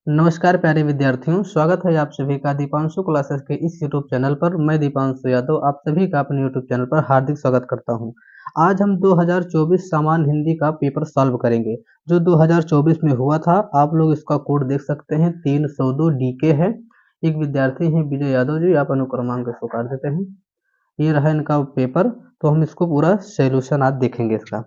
नमस्कार प्यारे विद्यार्थियों, स्वागत है आप सभी का दीपांशु क्लासेस के इस यूट्यूब चैनल पर। मैं दीपांशु यादव आप सभी का अपने यूट्यूब चैनल पर हार्दिक स्वागत करता हूं। आज हम 2024 सामान्य हिंदी का पेपर सॉल्व करेंगे जो 2024 में हुआ था। आप लोग इसका कोड देख सकते हैं, 302 डीके है। एक विद्यार्थी हैं विजय यादव जी, आप अनुक्रमांक इसको काट देते हैं। ये रहा इनका पेपर। तो हम इसको पूरा सोल्यूशन आज देखेंगे इसका।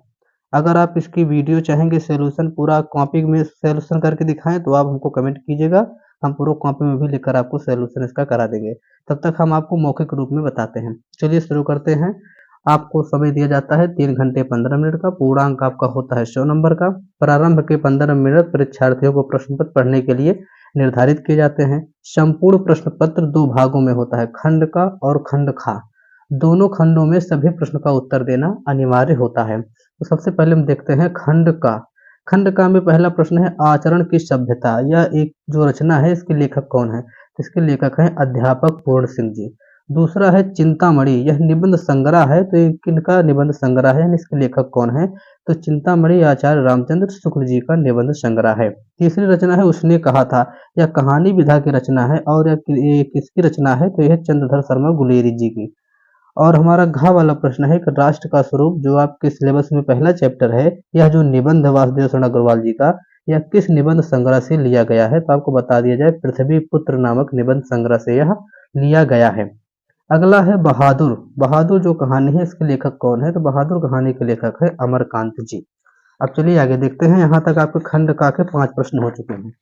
अगर आप इसकी वीडियो चाहेंगे सोल्यूशन पूरा कॉपी में सोल्यूशन करके दिखाएं तो आप हमको कमेंट कीजिएगा। हम पूरा कॉपी में भी लिखकर आपको सोल्यूशन इसका करा देंगे। तब तक हम आपको मौखिक रूप में बताते हैं। चलिए शुरू करते हैं। आपको समय दिया जाता है 3 घंटे 15 मिनट का। पूर्णांक आपका होता है 100 नंबर का। प्रारंभ के 15 मिनट परीक्षार्थियों को प्रश्न पत्र पढ़ने के लिए निर्धारित किए जाते हैं। संपूर्ण प्रश्न पत्र 2 भागों में होता है, खंड का और खंड खा। दोनों खंडों में सभी प्रश्न का उत्तर देना अनिवार्य होता है। तो सबसे पहले हम देखते हैं खंड का। खंड का में पहला प्रश्न है, आचरण की सभ्यता। यह एक जो रचना है इसके लेखक कौन है? तो इसके लेखक हैं अध्यापक पूर्ण सिंह जी। दूसरा है चिंतामणि, यह निबंध संग्रह है। तो ये किनका निबंध संग्रह है, यानी इसके लेखक कौन है? तो चिंतामणि आचार्य रामचंद्र शुक्ल जी का निबंध संग्रह है। तीसरी रचना है, उसने कहा था। यह कहानी विधा की रचना है और यह किसकी रचना है? तो यह चंद्रधर शर्मा गुलेरी जी की। और हमारा घ वाला प्रश्न है कि राष्ट्र का स्वरूप, जो आपके सिलेबस में पहला चैप्टर है, यह जो निबंध वासुदेव शरण अग्रवाल जी का, यह किस निबंध संग्रह से लिया गया है? तो आपको बता दिया जाए, पृथ्वी पुत्र नामक निबंध संग्रह से यह लिया गया है। अगला है बहादुर। बहादुर जो कहानी है इसके लेखक कौन है? तो बहादुर कहानी के लेखक है अमरकांत जी। अब चलिए आगे देखते हैं। यहाँ तक आपके खंड का के 5 प्रश्न हो चुके हैं।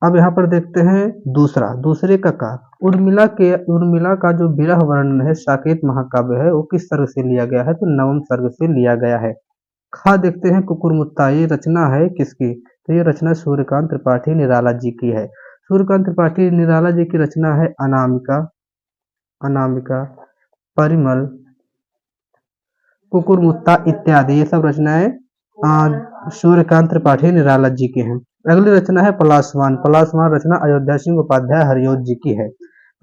अब यहाँ पर देखते हैं दूसरे का उर्मिला का जो विरह वर्णन है, साकेत महाकाव्य है, वो किस सर्ग से लिया गया है? तो नवम सर्ग से लिया गया है। खा देखते हैं कुकुरमुत्ता, ये रचना है किसकी? तो ये रचना सूर्यकांत त्रिपाठी निराला जी की है। सूर्यकांत त्रिपाठी निराला जी की रचना है अनामिका, अनामिका, परिमल, कुकुरमुत्ता इत्यादि। ये सब रचनाएं सूर्यकांत त्रिपाठी निराला जी की हैं। अगली रचना है पलासवान। पलासवान रचना अयोध्या सिंह उपाध्याय हरियोध जी की है।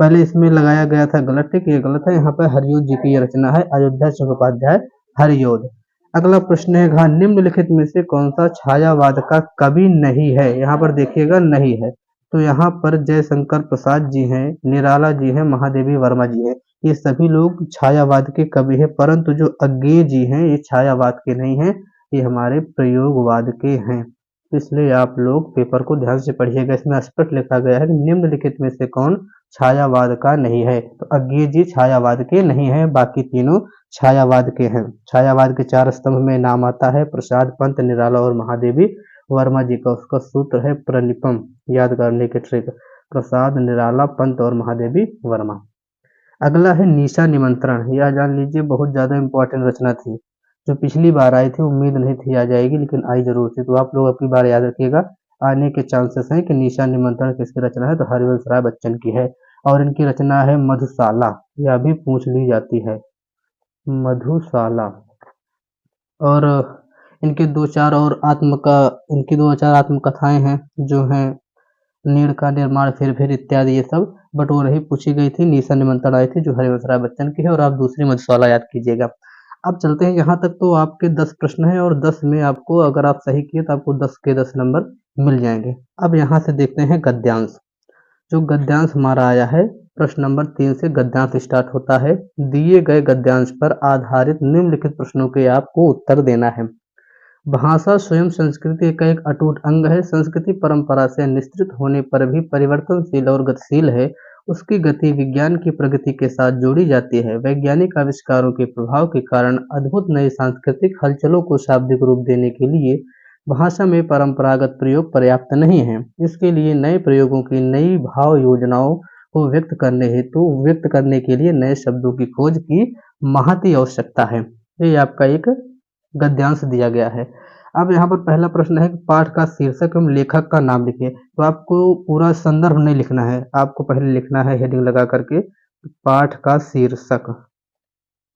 पहले इसमें लगाया गया था गलत टिक, ये गलत है। यहाँ पर हरियोध जी की ये रचना है, अयोध्या सिंह उपाध्याय हरियोध। अगला प्रश्न है घ, निम्नलिखित में से कौन सा छायावाद का कवि नहीं है? यहाँ पर देखिएगा नहीं है। तो यहाँ पर जयशंकर प्रसाद जी हैं, निराला जी हैं, महादेवी वर्मा जी हैं। ये सभी लोग छायावाद के कवि हैं, परंतु जो अज्ञेय जी हैं ये छायावाद के नहीं हैं, ये हमारे प्रयोगवाद के हैं। इसलिए आप लोग पेपर को ध्यान से पढ़िएगा। इसमें स्पष्ट लिखा गया है कि निम्नलिखित में से कौन छायावाद का नहीं है? तो अज्ञेय जी छायावाद के नहीं है, बाकी तीनों छायावाद के हैं। छायावाद के 4 स्तंभ में नाम आता है प्रसाद, पंत, निराला और महादेवी वर्मा जी का। उसका सूत्र है प्रनिपम, याद करने के ट्रिक, प्रसाद, निराला, पंत और महादेवी वर्मा। अगला है निशा निमंत्रण। यह जान लीजिए बहुत ज्यादा इंपॉर्टेंट रचना थी, जो पिछली बार आई थी। उम्मीद नहीं थी आ जाएगी, लेकिन आई जरूर थी। तो आप लोग अपनी बार याद रखिएगा, आने के चांसेस हैं कि निशा निमंत्रण किसकी रचना है? तो हरिवंश राय बच्चन की है। और इनकी रचना है मधुशाला, यह भी पूछ ली जाती है, मधुशाला। और इनकी दो चार आत्मकथाएं हैं, जो हैं नीड़ का निर्माण, फिर इत्यादि। ये सब बटोर ही पूछी गई थी। निशा निमंत्रण आई थी जो हरिवंश राय बच्चन की है। और आप दूसरी मधुशाला याद कीजिएगा। अब चलते हैं, यहाँ तक तो आपके 10 प्रश्न हैं और 10 में आपको, अगर आप सही किए तो आपको 10 के 10 नंबर मिल जाएंगे। अब यहाँ से देखते हैं गद्यांश। जो गद्यांश हमारा आया है, प्रश्न नंबर 3 से गद्यांश स्टार्ट होता है। दिए गए गद्यांश पर आधारित निम्नलिखित प्रश्नों के आपको उत्तर देना है। भाषा स्वयं संस्कृति का एक अटूट अंग है। संस्कृति परंपरा से निश्चित होने पर भी परिवर्तनशील और गतिशील है। उसकी गति विज्ञान की प्रगति के साथ जोड़ी जाती है। वैज्ञानिक आविष्कारों के प्रभाव के कारण अद्भुत नई सांस्कृतिक हलचलों को शाब्दिक रूप देने के लिए भाषा में परंपरागत प्रयोग पर्याप्त नहीं है। इसके लिए नए प्रयोगों की, नई भाव योजनाओं को व्यक्त करने के लिए नए शब्दों की खोज की महती आवश्यकता है। ये आपका एक गद्यांश दिया गया है। अब यहाँ पर पहला प्रश्न है कि पाठ का शीर्षक एवं लेखक का नाम लिखिए। तो आपको पूरा संदर्भ नहीं लिखना है, आपको पहले लिखना है हेडिंग लगा करके पाठ का शीर्षक,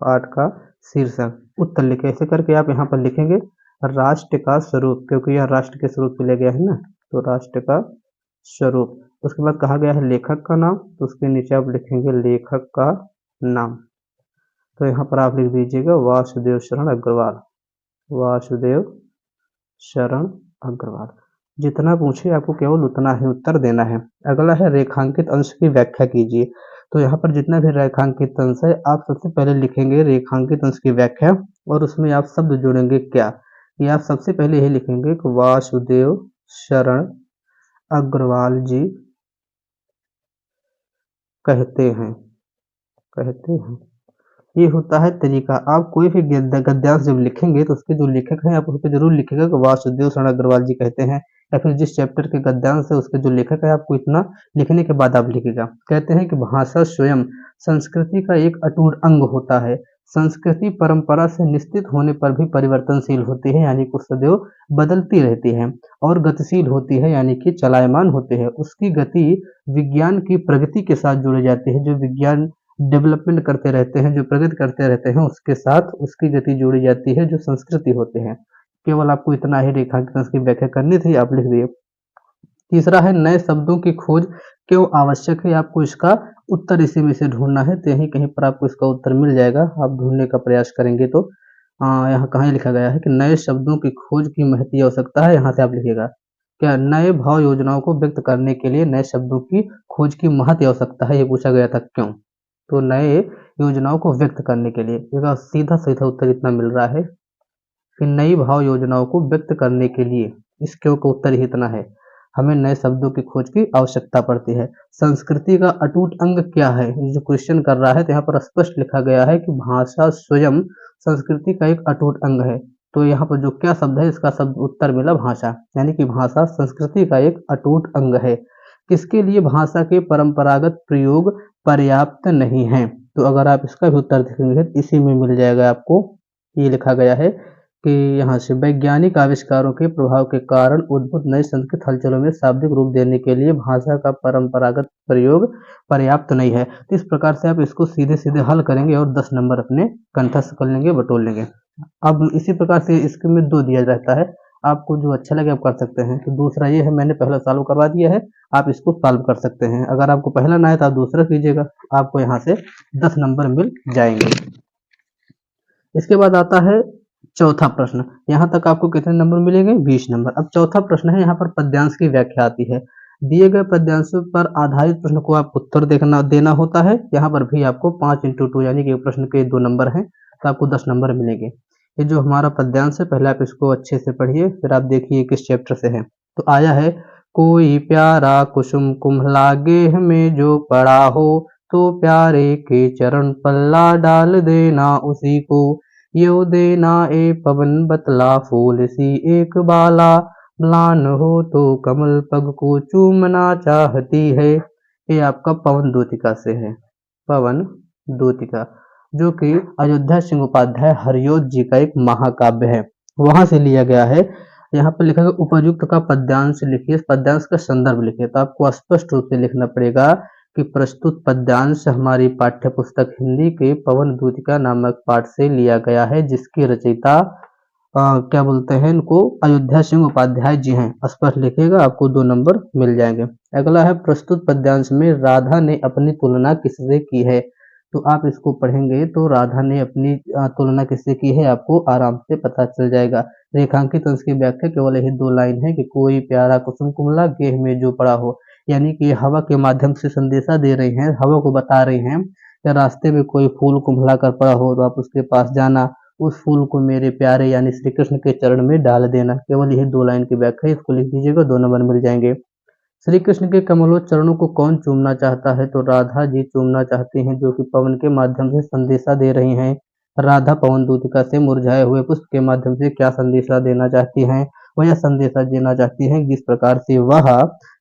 पाठ का शीर्षक। उत्तर लिखे, ऐसे करके आप यहाँ पर लिखेंगे राष्ट्र का स्वरूप, क्योंकि यह राष्ट्र के स्वरूप से लिया गया है ना। तो राष्ट्र का स्वरूप। उसके बाद कहा गया है लेखक का नाम, तो उसके नीचे आप लिखेंगे लेखक का नाम। तो यहाँ पर आप लिख दीजिएगा वासुदेव शरण अग्रवाल, वासुदेव शरण अग्रवाल। जितना पूछे आपको केवल उतना ही उत्तर देना है। अगला है रेखांकित अंश की व्याख्या कीजिए। तो यहाँ पर जितना भी रेखांकित अंश है आप सबसे पहले लिखेंगे रेखांकित अंश की व्याख्या और उसमें आप शब्द जोड़ेंगे क्या। ये आप सबसे पहले यही लिखेंगे कि वासुदेव शरण अग्रवाल जी कहते हैं, कहते हैं। ये होता है तरीका। आप कोई भी गद्यांश जब लिखेंगे तो उसके जो लेखक हैं आप उस पर जरूर लिखेगा कि वासुदेव शरण अग्रवाल जी कहते हैं, या फिर जिस चैप्टर के गद्यांश है उसके जो लेखक है आपको इतना लिखने के बाद आप लिखेगा। कहते हैं कि भाषा स्वयं संस्कृति का एक अटूट अंग होता है। संस्कृति परंपरा से निश्चित होने पर भी परिवर्तनशील होती है, यानी कि सदैव बदलती रहती है, और गतिशील होती है, यानी कि चलायमान होते हैं। उसकी गति विज्ञान की प्रगति के साथ जुड़ी जाती है। जो विज्ञान डेवलपमेंट करते रहते हैं, जो प्रगति करते रहते हैं, उसके साथ उसकी गति जोड़ी जाती है जो संस्कृति होते हैं। केवल आपको इतना ही रेखांकन की व्याख्या करनी थी, आप लिख दिए। तीसरा है नए शब्दों की खोज क्यों आवश्यक है। आपको इसका उत्तर इसी में से ढूंढना है, तो यहीं कहीं पर आपको इसका उत्तर मिल जाएगा। आप ढूंढने का प्रयास करेंगे तो यहाँ कहाँ लिखा गया है कि नए शब्दों की खोज की महती आवश्यकता है, यहाँ से आप लिखिएगा क्या नए भाव योजनाओं को व्यक्त करने के लिए नए शब्दों की खोज की महती आवश्यकता है, ये पूछा गया था क्यों। तो नए योजनाओं को व्यक्त करने के लिए इसका सीधा सीधा उत्तर इतना मिल रहा है कि नई भाव योजनाओं को व्यक्त करने के लिए, इस क्यों का उत्तर ही इतना है, हमें नए शब्दों की खोज की आवश्यकता पड़ती है। संस्कृति का अटूट अंग क्या है, ये जो क्वेश्चन कर रहा है तो यहाँ पर स्पष्ट लिखा गया है कि भाषा स्वयं संस्कृति का एक अटूट अंग है। तो यहाँ पर जो क्या शब्द है इसका शब्द उत्तर मिला भाषा, यानी कि भाषा संस्कृति का एक अटूट अंग है। किसके लिए भाषा के परंपरागत प्रयोग पर्याप्त नहीं है। तो अगर आप इसका भी उत्तर देखेंगे तो इसी में मिल जाएगा आपको। ये लिखा गया है कि यहाँ से वैज्ञानिक आविष्कारों के प्रभाव के कारण उद्भूत नए संस्कृत हलचलों में शाब्दिक रूप देने के लिए भाषा का परंपरागत प्रयोग पर्याप्त नहीं है। तो इस प्रकार से आप इसको सीधे सीधे हल करेंगे और 10 नंबर अपने कंठस्थ कर लेंगे, बटोर लेंगे। अब इसी प्रकार से इसके में 2 दिया रहता है, आपको जो अच्छा लगे आप कर सकते हैं। तो दूसरा ये है, मैंने पहला सॉल्व करवा दिया है, आप इसको सॉल्व कर सकते हैं। अगर आपको पहला ना है तो आप दूसरा कीजिएगा, आपको यहाँ से 10 नंबर मिल जाएंगे। इसके बाद आता है चौथा प्रश्न। यहाँ तक आपको कितने नंबर मिलेंगे, 20 नंबर। अब चौथा प्रश्न है, यहाँ पर पद्यांश की व्याख्या आती है। दिए गए पद्यांशों पर आधारित प्रश्न को आप उत्तर देना होता है। यहाँ पर भी आपको 5 × 2 यानी कि प्रश्न के 2 नंबर हैं, तो आपको 10 नंबर मिलेंगे। ये जो हमारा पद्यांश है पहले आप इसको अच्छे से पढ़िए, फिर आप देखिए किस चैप्टर से है। तो आया है, कोई प्यारा कुसुम कुम्हला गेह में जो पड़ा हो, तो प्यारे के चरण पल्ला डाल देना उसी को। यो देना ए पवन बतला फूल सी एक बाला, म्लान हो तो कमल पग को चूमना चाहती है। ये आपका पवन दूतिका से है, पवन दूतिका, जो कि अयोध्या सिंह उपाध्याय हरियोध जी का एक महाकाव्य है, वहां से लिया गया है। यहाँ पर लिखा है उपयुक्त का पद्यांश लिखिए, पद्यांश का संदर्भ लिखिए। तो आपको स्पष्ट रूप से लिखना पड़ेगा कि प्रस्तुत पद्यांश हमारी पाठ्य पुस्तक हिंदी के पवन दूतिका नामक पाठ से लिया गया है, जिसकी रचयिता क्या बोलते हैं इनको, अयोध्या सिंह उपाध्याय जी हैं। स्पष्ट लिखिएगा, आपको 2 नंबर मिल जाएंगे। अगला है, प्रस्तुत पद्यांश में राधा ने अपनी तुलना किससे की है। तो आप इसको पढ़ेंगे तो राधा ने अपनी तुलना किससे की है आपको आराम से पता चल जाएगा। रेखांकित अंश की व्याख्या केवल यही 2 लाइन है कि कोई प्यारा कुसुम कुमला गेह में जो पड़ा हो, यानी कि हवा के माध्यम से संदेशा दे रही हैं, हवा को बता रही हैं या रास्ते में कोई फूल कुम्हला कर पड़ा हो तो आप उसके पास जाना, उस फूल को मेरे प्यारे यानी श्री कृष्ण के चरण में डाल देना। केवल यही 2 लाइन की व्याख्या, इसको लिख दीजिएगा, 2 नंबर मिल जाएंगे। श्री कृष्ण के कमलों चरणों को कौन चूमना चाहता है। तो राधा जी चूमना चाहती हैं, जो कि पवन के माध्यम से संदेशा दे रही हैं। राधा पवन दूतिका से मुरझाए हुए पुष्प के माध्यम से क्या संदेशा देना चाहती हैं, वह यह संदेशा देना चाहती हैं जिस प्रकार से वह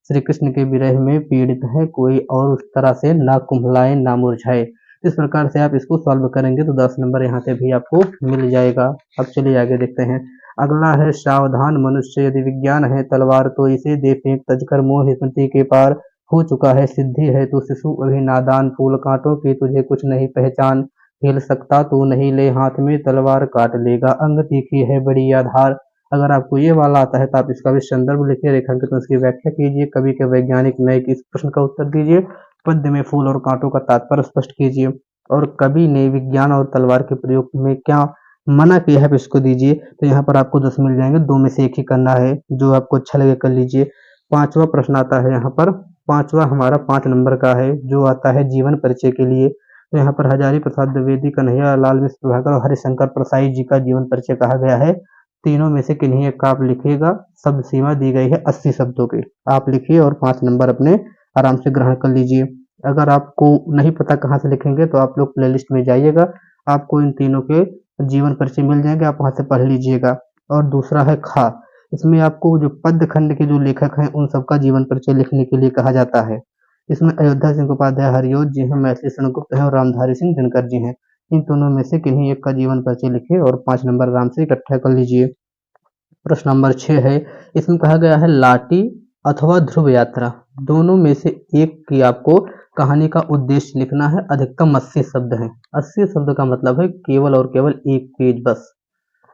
श्री कृष्ण के विरह में पीड़ित है, कोई और उस तरह से ना कुम्हलाए ना मुरझाए। इस प्रकार से आप इसको सॉल्व करेंगे तो 10 नंबर यहाँ से भी आपको मिल जाएगा। अब चलिए आगे देखते हैं। अगला है, सावधान मनुष्य यदि विज्ञान है तलवार तो इसे दे फेंक, तजकर मोह स्मृति के पार हो चुका है सिद्धि है तो शिशु अभी नादान, फूल कांटों की तुझे कुछ नहीं पहचान, खेल सकता तू नहीं ले हाथ में तलवार काट लेगा, अंग तीखी है बड़ी आधार। अगर आपको ये वाला आता है तो आप इसका भी संदर्भ लिखिए, रेखांकित उसकी व्याख्या कीजिए, कवि के वैज्ञानिक नए की इस प्रश्न का उत्तर दीजिए, पद्य में फूल और कांटों का तात्पर्य स्पष्ट कीजिए, और कवि ने विज्ञान और तलवार के प्रयोग में क्या मना किया है आप इसको दीजिए, तो यहाँ पर आपको 10 मिल जाएँगे, 2 में से 1 ही करना है, जो आपको अच्छा लगे कर लीजिए। 5वां प्रश्न आता है यहाँ पर, 5वां हमारा 5 नंबर का है, जो आता है जीवन परिचय के लिए। तो यहाँ पर हजारी प्रसाद द्विवेदी, कन्हैया लाल मिश्र प्रभाकर और हरिशंकर परसाई जी का जीवन परिचय कहा गया है। तीनों में से किन्हीं एक का आप लिखिएगा। शब्द सीमा दी गई है 80 शब्दों की। आप लिखिए और 5 नंबर अपने आराम से ग्रहण कर लीजिए। अगर आपको नहीं पता कहाँ से लिखेंगे तो आप लोग प्लेलिस्ट में जाइएगा, आपको इन तीनों के जीवन परिचय मिल जाएंगे, आप वहां से पढ़ लीजिएगा। और दूसरा है खा, इसमें आपको जो पद्य खंड के जो लेखक हैं उन सबका जीवन परिचय लिखने के लिए कहा जाता है। इसमें अयोध्या सिंह उपाध्याय हरिओं जी हैं, मैथिली शरण गुप्त हैं और रामधारी सिंह दिनकर जी हैं। इन दोनों में से किन्हीं एक का जीवन परिचय लिखिए और 5 नंबर आराम से इकट्ठा कर लीजिए। प्रश्न नंबर 6 है, इसमें कहा गया है लाटी अथवा ध्रुव यात्रा, दोनों में से एक की आपको कहानी का उद्देश्य लिखना है। अधिकतम 80 शब्द हैं। 80 शब्द का मतलब है केवल और केवल एक पेज बस।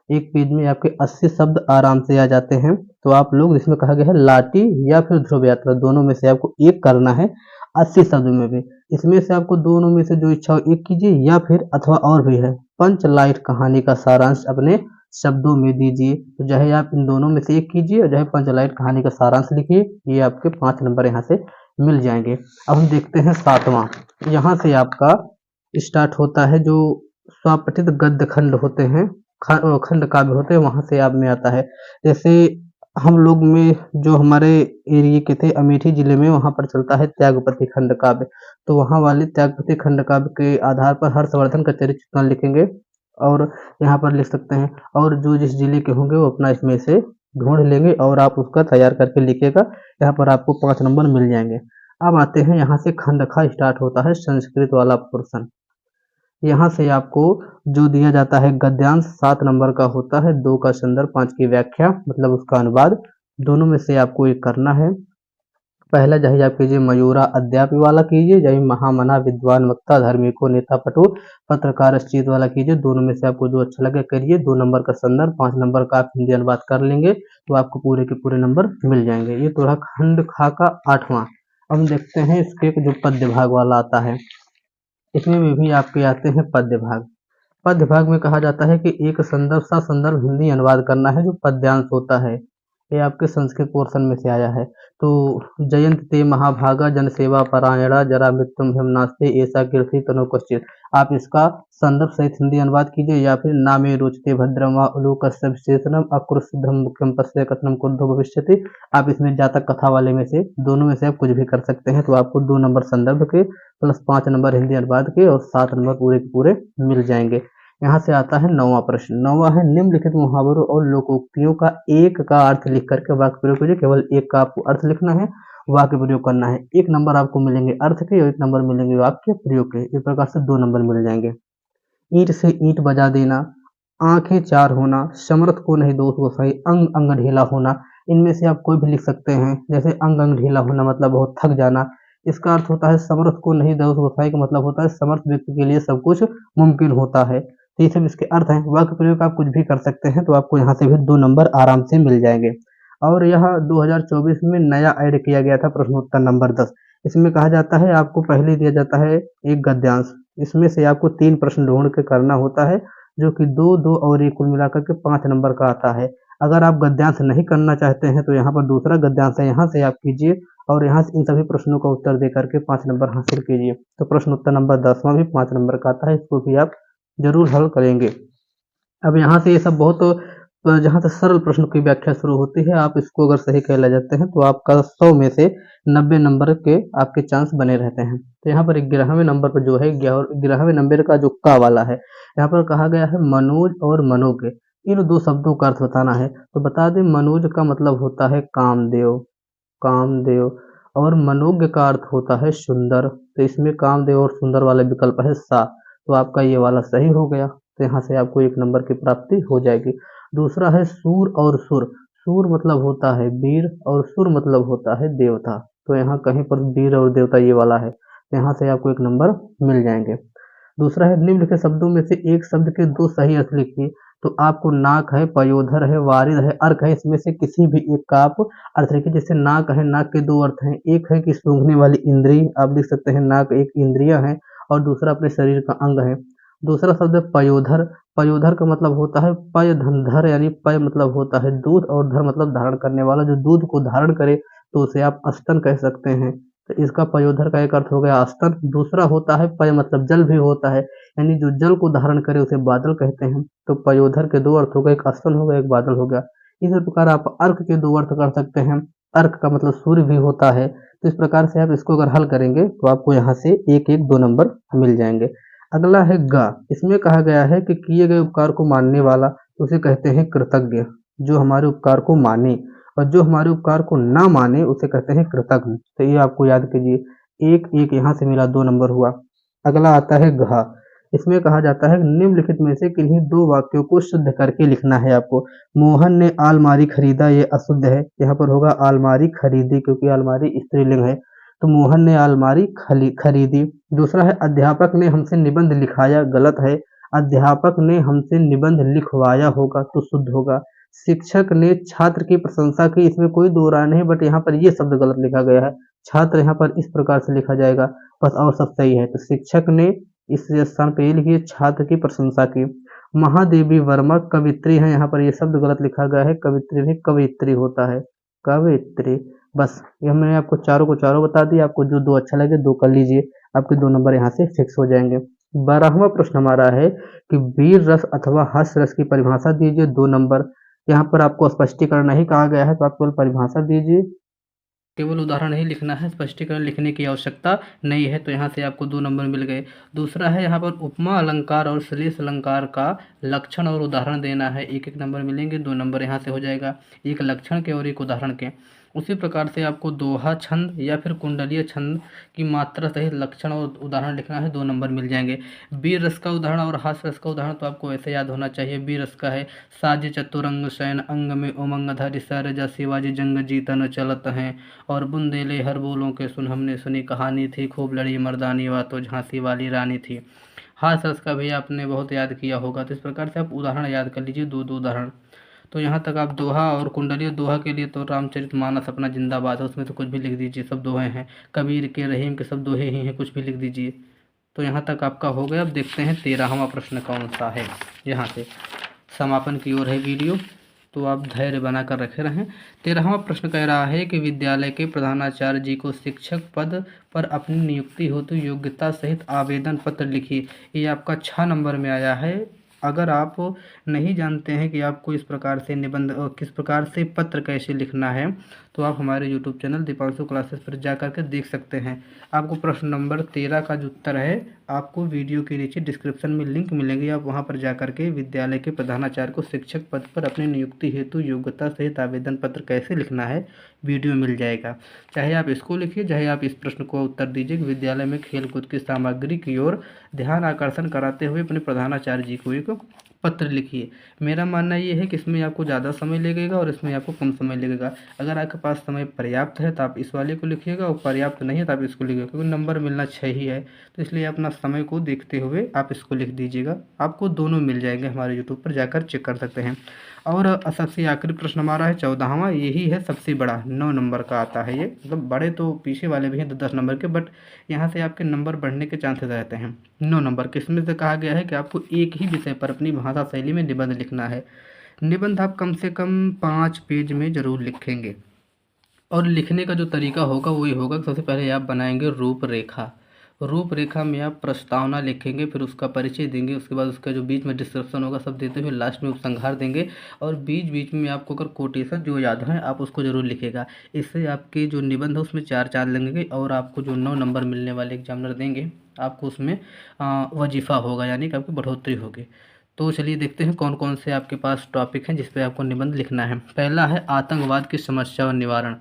एक पेज में आपके 80 शब्द आराम से आ जाते हैं। तो आप लोग, इसमें कहा गया है लाटी या फिर ध्रुव यात्रा, दोनों में से आपको एक करना है 80 शब्द में भी। इसमें से आपको दोनों में से जो इच्छा हो एक कीजिए, या फिर अथवा और भी है पंचलाइट कहानी का सारांश अपने शब्दों में दीजिए। तो चाहे आप इन दोनों में से एक कीजिए और चाहे पंचलाइट कहानी का सारांश लिखिए। ये आपके 5 नंबर यहाँ से मिल जाएंगे। अब हम देखते हैं 7वां। यहाँ से आपका स्टार्ट होता है जो स्वपठित गद्य खंड होते हैं, खंड काव्य होते हैं, वहां से आप में आता है। जैसे हम लोग में जो हमारे एरिया के थे, अमेठी जिले में, वहां पर चलता है त्यागपति खंड काव्य। तो वहां वाले त्यागपति खंड काव्य के आधार पर हर्षवर्धन का चरित्र चित्रण लिखेंगे और यहाँ पर लिख सकते हैं। और जो जिस जिले के होंगे वो अपना इसमें से ढूंढ लेंगे और आप उसका तैयार करके लिखिएगा। यहाँ पर आपको 5 नंबर मिल जाएंगे। अब आते हैं, यहाँ से खंड खा स्टार्ट होता है, संस्कृत वाला पोर्शन। यहाँ से आपको जो दिया जाता है गद्यांश 7 नंबर का होता है, 2 का संदर्भ, 5 की व्याख्या, मतलब उसका अनुवाद। दोनों में से आपको एक करना है। पहला जही आप कीजिए मयूरा अद्यापि वाला कीजिए, जही महामना विद्वान वक्ता धार्मिको नेता पटु पत्रकार चीत वाला कीजिए। दोनों में से आपको जो अच्छा लगे करिए। 2 नंबर का संदर्भ, 5 नंबर का आप हिंदी अनुवाद कर लेंगे तो आपको पूरे के पूरे नंबर मिल जाएंगे। ये तो रहा खंड खा का 8वां। अब हम देखते हैं इसके जो पद्य भाग वाला आता है, इसमें भी आपके आते हैं पद्य भाग। पद्य भाग में कहा जाता है कि एक संदर्भ सा संदर्भ हिंदी अनुवाद करना है, जो पद्यांश होता है। ये आपके संस्कृत पोर्शन में से आया है। तो जयंत ते महाभागा जन सेवा परायणा जरा मृत्युम हम नास्ते ऐसा कीर्ति तनो कश्चित। आप इसका संदर्भ सहित हिंदी अनुवाद कीजिए, या फिर नामे रोचते भद्रम व उलूकस्य विशेषणम अक्रुशधम मुख्यम पश्य कथनम क्रुद्धो भविष्यति। आप इसमें जातक कथा वाले में से, दोनों में से आप कुछ भी कर सकते हैं। तो आपको 2 नंबर संदर्भ के प्लस 5 नंबर हिंदी अनुवाद के और 7 नंबर पूरे के पूरे मिल जाएंगे। यहाँ से आता है 9वां प्रश्न। 9वां है, निम्नलिखित मुहावरों और लोकोक्तियों का एक का अर्थ लिख करके वाक्य प्रयोग कीजिए। केवल एक का आपको अर्थ लिखना है, वाक्य प्रयोग करना है। 1 नंबर आपको मिलेंगे अर्थ के और 1 नंबर मिलेंगे वाक्य प्रयोग के। इस प्रकार से 2 नंबर मिल जाएंगे। ईंट से ईंट बजा देना, आंखें 4 होना, समर्थ को नहीं दोष गोसाई, अंग अंग ढीला होना। इनमें से आप कोई भी लिख सकते हैं। जैसे अंग अंग ढीला होना मतलब बहुत थक जाना, इसका अर्थ होता है समर्थ को नहीं दोष गोसाई का मतलब होता है समर्थ व्यक्ति के लिए सब कुछ मुमकिन होता है। तो ये सब इसके अर्थ हैं। वाक्य प्रयोग आप कुछ भी कर सकते हैं। तो आपको यहाँ से भी 2 नंबर आराम से मिल जाएंगे। और यह 2024 में नया ऐड किया गया था प्रश्नोत्तर नंबर 10। इसमें कहा जाता है आपको पहले दिया जाता है एक गद्यांश, इसमें से आपको 3 प्रश्न ढूंढ के करना होता है, जो कि 2, 2 और 1 कुल मिलाकर के 5 नंबर का आता है। अगर आप गद्यांश नहीं करना चाहते हैं तो यहाँ पर दूसरा गद्यांश है, यहाँ से आप कीजिए और यहाँ से इन सभी प्रश्नों का उत्तर दे करके 5 नंबर हासिल कीजिए। तो प्रश्न उत्तर नंबर 10वां भी 5 नंबर का आता है, इसको भी आप जरूर हल करेंगे। अब यहाँ से ये सब बहुत, जहाँ से सरल प्रश्न की व्याख्या शुरू होती है, आप इसको अगर सही कह ले जाते हैं तो आपका 100 में से 90 नंबर के आपके चांस बने रहते हैं। तो यहाँ पर 11वें नंबर पर जो है 11वें नंबर का जो का वाला है, यहाँ पर कहा गया है मनोज और मनोज्ञ, इन 2 शब्दों का अर्थ बताना है। तो बता दें, मनोज का मतलब होता है कामदेव, कामदेव, और मनोज्ञ का अर्थ होता है सुंदर। तो इसमें कामदेव और सुंदर वाला विकल्प है सा। तो आपका ये वाला सही हो गया। तो यहाँ से आपको 1 नंबर की प्राप्ति हो जाएगी। दूसरा है सूर और सुर। सूर मतलब होता है वीर और सुर मतलब होता है देवता। तो यहाँ कहीं पर वीर और देवता ये वाला है। तो यहाँ से आपको 1 नंबर मिल जाएंगे। दूसरा है, निम्नलिखित शब्दों में से एक शब्द के 2 सही अर्थ लिखिए। तो आपको नाक है, पयोधर है, वारिद है, अर्क है, इसमें से किसी भी एक का आप अर्थ लिखिए। जैसे नाक है, नाक के 2 अर्थ हैं। एक है कि सूंघने वाली इंद्री, आप लिख सकते हैं नाक एक इंद्रिय है, और दूसरा अपने शरीर का अंग है। दूसरा शब्द है पयोधर। पयोधर का मतलब होता है पय धनधर, यानी पय मतलब होता है दूध और धर मतलब धारण करने वाला, जो दूध को धारण करे तो उसे आप स्तन कह सकते हैं। तो इसका पयोधर का एक अर्थ हो गया स्तन। दूसरा होता है पय मतलब जल भी होता है, यानी जो जल को धारण करे उसे बादल कहते हैं। तो पयोधर के दो अर्थ हो गए, एक स्तन हो गया, एक बादल हो गया। इसी प्रकार आप अर्क के दो अर्थ कर सकते हैं। अर्क का मतलब सूर्य भी होता है। तो इस प्रकार से आप इसको अगर हल करेंगे तो आपको यहाँ से एक एक दो नंबर मिल जाएंगे। अगला है ग। इसमें कहा गया है कि किए गए उपकार को मानने वाला, तो उसे कहते हैं कृतज्ञ। जो हमारे उपकार को माने, और जो हमारे उपकार को ना माने उसे कहते हैं कृतज्ञ। तो ये आपको याद कीजिए, एक एक यहाँ से मिला, दो नंबर हुआ। अगला आता है घ। इसमें कहा जाता है निम्नलिखित में से किन्हीं दो वाक्यों को शुद्ध करके लिखना है आपको। मोहन ने आलमारी खरीदा, ये अशुद्ध है, यहाँ पर होगा आलमारी खरीदी, क्योंकि आलमारी स्त्रीलिंग है। तो मोहन ने आलमारी खरीदी। दूसरा है अध्यापक ने हमसे निबंध लिखाया, गलत है। अध्यापक ने हमसे निबंध लिखवाया होगा तो शुद्ध होगा। शिक्षक ने छात्र की प्रशंसा की, इसमें कोई दो राय नहीं, बट यहाँ पर ये शब्द गलत लिखा गया है। छात्र यहाँ पर इस प्रकार से लिखा जाएगा बस, और सब सही है। तो शिक्षक ने इस स्थान पे ये लिखिए छात्र की प्रशंसा की। महादेवी वर्मा कवित्री है, यहाँ पर ये शब्द गलत लिखा गया है, कवित्री नहीं कवित्री होता है, कवित्री। बस ये मैंने आपको चारों को चारों बता दिया। आपको जो दो अच्छा लगे दो कर लीजिए, आपके दो नंबर यहाँ से फिक्स हो जाएंगे। 12वां प्रश्न हमारा है कि वीर रस अथवा हास्य रस की परिभाषा दीजिए, दो नंबर। यहाँ पर आपको स्पष्टीकरण नहीं कहा गया है, तो आप केवल परिभाषा दीजिए, केवल उदाहरण ही लिखना है, स्पष्टीकरण लिखने की आवश्यकता नहीं है। तो यहाँ से आपको दो नंबर मिल गए। दूसरा है यहाँ पर उपमा अलंकार और श्लेष अलंकार का लक्षण और उदाहरण देना है, एक एक नंबर मिलेंगे, दो नंबर यहाँ से हो जाएगा, एक लक्षण के और एक उदाहरण के। उसी प्रकार से आपको दोहा छंद या फिर कुंडलीय छंद की मात्रा सहित लक्षण और उदाहरण लिखना है, दो नंबर मिल जाएंगे। वीर रस का उदाहरण और हास्य रस का उदाहरण तो आपको ऐसे याद होना चाहिए। वीर रस का है साज चतुरंग शयन अंग में उमंग धरि सरजा शिवाजी जंग जीतन चलत हैं, और बुंदेले हर बोलों के सुन हमने सुनी कहानी थी, खूब लड़ी मर्दानी वा तो झांसी वाली रानी थी। हास्य रस का भी आपने बहुत याद किया होगा। तो इस प्रकार से आप उदाहरण याद कर लीजिए, दो दो उदाहरण। तो यहाँ तक आप दोहा और कुंडली, दोहा के लिए तो रामचरितमानस अपना जिंदाबाद है, उसमें तो कुछ भी लिख दीजिए, सब दोहे हैं। कबीर के रहीम के सब दोहे ही हैं, कुछ भी लिख दीजिए। तो यहाँ तक आपका हो गया। अब देखते हैं 13वां प्रश्न कौन सा है। यहाँ से समापन की ओर है वीडियो, तो आप धैर्य बनाकर रखे रहें। 13वां प्रश्न कह रहा है कि विद्यालय के प्रधानाचार्य जी को शिक्षक पद पर अपनी नियुक्ति हेतु योग्यता सहित आवेदन पत्र लिखिए। ये आपका 6 नंबर में आया है। अगर आप नहीं जानते हैं कि आपको इस प्रकार से निबंध किस प्रकार से पत्र कैसे लिखना है, तो आप हमारे यूट्यूब चैनल दीपांशु क्लासेस पर जा कर के देख सकते हैं। आपको प्रश्न नंबर 13 का जो उत्तर है, आपको वीडियो के नीचे डिस्क्रिप्शन में लिंक मिलेगी, आप वहां पर जा कर के विद्यालय के प्रधानाचार्य को शिक्षक पद पर अपनी नियुक्ति हेतु योग्यता सहित आवेदन पत्र कैसे लिखना है, वीडियो मिल जाएगा। चाहे आप इसको लिखिए, चाहे आप इस प्रश्न को उत्तर दीजिए कि विद्यालय में खेलकूद की सामग्री की ओर ध्यान आकर्षण कराते हुए अपने प्रधानाचार्य जी को एक पत्र लिखिए। मेरा मानना ये है कि इसमें आपको ज़्यादा समय लगेगा और इसमें आपको कम समय लगेगा। अगर आपके पास समय पर्याप्त है तो आप इस वाले को लिखिएगा, और पर्याप्त नहीं है तो आप इसको लिखिएगा, क्योंकि नंबर मिलना 6 ही है। तो इसलिए अपना समय को देखते हुए आप इसको लिख दीजिएगा। आपको दोनों मिल जाएंगे, हमारे यूट्यूब पर जाकर चेक कर सकते हैं। और सबसे आखिरी प्रश्न हमारा है 14वां, यही है सबसे बड़ा, 9 नंबर का आता है ये। मतलब बड़े तो पीछे वाले भी हैं 10 नंबर के, बट यहाँ से आपके नंबर बढ़ने के चांसेस रहते हैं। 9 नंबर के इसमें से कहा गया है कि आपको एक ही विषय पर अपनी भाषा शैली में निबंध लिखना है। निबंध आप कम से कम 5 पेज में ज़रूर लिखेंगे। और लिखने का जो तरीका होगा वही होगा कि सबसे पहले आप बनाएंगे रूपरेखा। रूपरेखा में आप प्रस्तावना लिखेंगे, फिर उसका परिचय देंगे, उसके बाद उसका जो बीच में डिस्क्रिप्शन होगा सब देते हुए लास्ट में उपसंहार देंगे। और बीच बीच में आपको अगर कोटेशन जो याद है आप उसको जरूर लिखेगा। इससे आपके जो निबंध है उसमें 4 लगेंगे, और आपको जो 9 नंबर मिलने वाले एग्जामिनर देंगे आपको उसमें वजीफ़ा होगा, यानी कि आपकी बढ़ोतरी होगी। तो चलिए देखते हैं कौन कौन से आपके पास टॉपिक हैं जिस पे आपको निबंध लिखना है। पहला है आतंकवाद की समस्या और निवारण।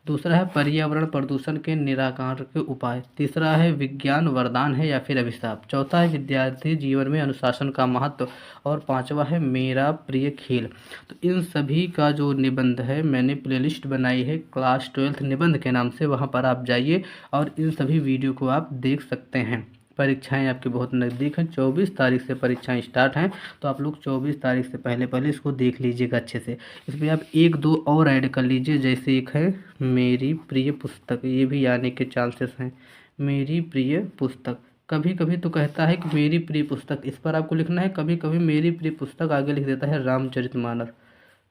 दूसरा है पर्यावरण प्रदूषण के निराकरण के उपाय। तीसरा है विज्ञान वरदान है या फिर अभिशाप। चौथा है विद्यार्थी जीवन में अनुशासन का महत्व। और पांचवा है मेरा प्रिय खेल। तो इन सभी का जो निबंध है मैंने प्लेलिस्ट बनाई है क्लास 12 निबंध के नाम से, वहाँ पर आप जाइए और इन सभी वीडियो को आप देख सकते हैं। परीक्षाएं आपकी बहुत नज़दीक हैं, 24 तारीख से परीक्षाएं स्टार्ट हैं, तो आप लोग 24 तारीख से पहले पहले इसको देख लीजिएगा अच्छे से। इसमें आप एक दो और ऐड कर लीजिए, जैसे एक है मेरी प्रिय पुस्तक, ये भी आने के चांसेस हैं। मेरी प्रिय पुस्तक, कभी कभी तो कहता है कि मेरी प्रिय पुस्तक, इस पर आपको लिखना है। कभी कभी मेरी प्रिय पुस्तक आगे लिख देता है रामचरितमानस,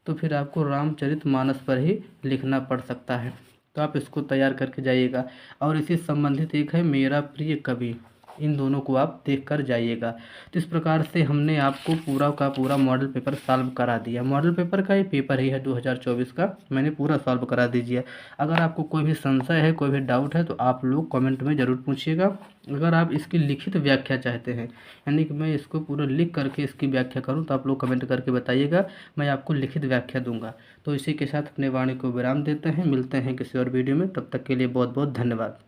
तो फिर आपको रामचरितमानस पर ही लिखना पड़ सकता है। तो आप इसको तैयार करके जाइएगा। और इसी संबंधित एक है मेरा प्रिय कवि, इन दोनों को आप देख कर जाइएगा। तो इस प्रकार से हमने आपको पूरा का पूरा मॉडल पेपर सॉल्व करा दिया। मॉडल पेपर का ये पेपर ही है 2024 का, मैंने पूरा सॉल्व करा दीजिए। अगर आपको कोई भी संशय है, कोई भी डाउट है, तो आप लोग कमेंट में ज़रूर पूछिएगा। अगर आप इसकी लिखित व्याख्या चाहते हैं, यानी कि मैं इसको पूरा लिख करके इसकी व्याख्या करूं, तो आप लोग कमेंट करके बताइएगा, मैं आपको लिखित व्याख्या दूंगा। तो इसी के साथ अपने वाणी को विराम देते हैं, मिलते हैं किसी और वीडियो में। तब तक के लिए बहुत बहुत धन्यवाद।